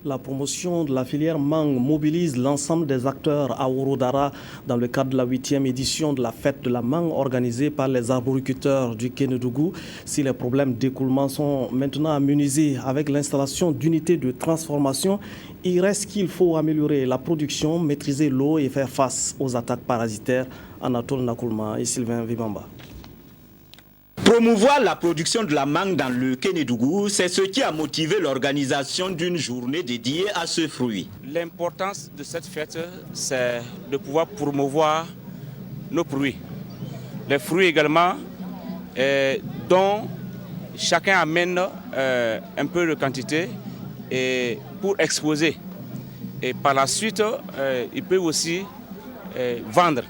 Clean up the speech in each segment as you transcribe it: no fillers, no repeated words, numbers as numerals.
La promotion de la filière mangue mobilise l'ensemble des acteurs à Ouroudara dans le cadre de la 8e édition de la fête de la mangue organisée par les arboriculteurs du Kénédougou. Si les problèmes d'écoulement sont maintenant aménagés avec l'installation d'unités de transformation, il reste qu'il faut améliorer la production, maîtriser l'eau et faire face aux attaques parasitaires. Anatole Nakoulma et Sylvain Vibamba. Promouvoir la production de la mangue dans le Kénédougou, c'est ce qui a motivé l'organisation d'une journée dédiée à ce fruit. L'importance de cette fête, c'est de pouvoir promouvoir nos fruits. Les fruits également, dont chacun amène un peu de quantité et pour exposer. Et par la suite, il peut aussi vendre.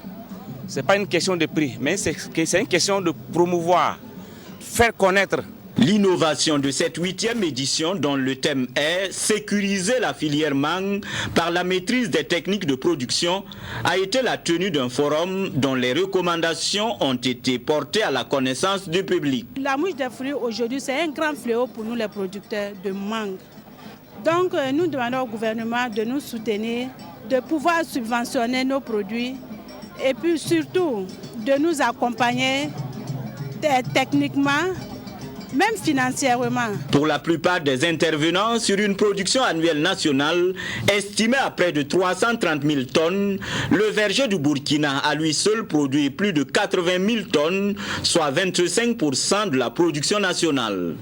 Ce n'est pas une question de prix, mais c'est une question de promouvoir, faire connaître. L'innovation de cette 8e édition, dont le thème est « Sécuriser la filière mangue par la maîtrise des techniques de production », a été la tenue d'un forum dont les recommandations ont été portées à la connaissance du public. La mouche des fruits aujourd'hui, c'est un grand fléau pour nous les producteurs de mangue. Donc nous demandons au gouvernement de nous soutenir, de pouvoir subventionner nos produits et puis surtout de nous accompagner techniquement, même financièrement. Pour la plupart des intervenants, sur une production annuelle nationale estimée à près de 330 000 tonnes, le verger du Burkina à lui seul produit plus de 80 000 tonnes, soit 25% de la production nationale.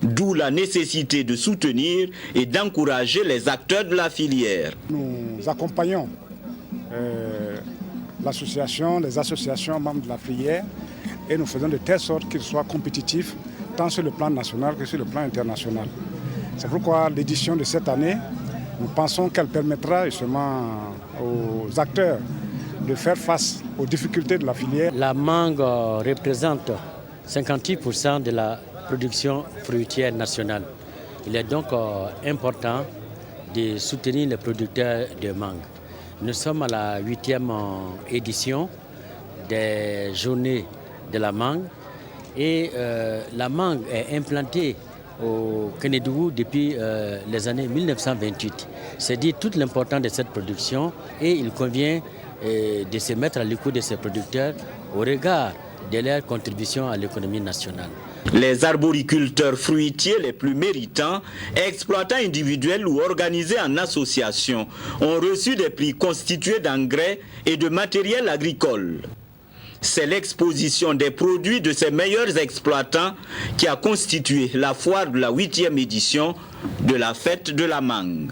D'où la nécessité de soutenir et d'encourager les acteurs de la filière. Nous accompagnons les associations membres de la filière et nous faisons de telle sorte qu'ils soient compétitifs tant sur le plan national que sur le plan international. C'est pourquoi l'édition de cette année, nous pensons qu'elle permettra justement aux acteurs de faire face aux difficultés de la filière. La mangue représente 58% de la production fruitière nationale. Il est donc important de soutenir les producteurs de mangue. Nous sommes à la 8e édition des journées de la mangue et la mangue est implantée au Kénédougou depuis les années 1928. C'est dire toute l'importance de cette production et il convient de se mettre à l'écoute de ces producteurs au regard de leur contribution à l'économie nationale. Les arboriculteurs fruitiers les plus méritants, exploitants individuels ou organisés en association, ont reçu des prix constitués d'engrais et de matériel agricole. C'est l'exposition des produits de ces meilleurs exploitants qui a constitué la foire de la 8e édition de la fête de la mangue.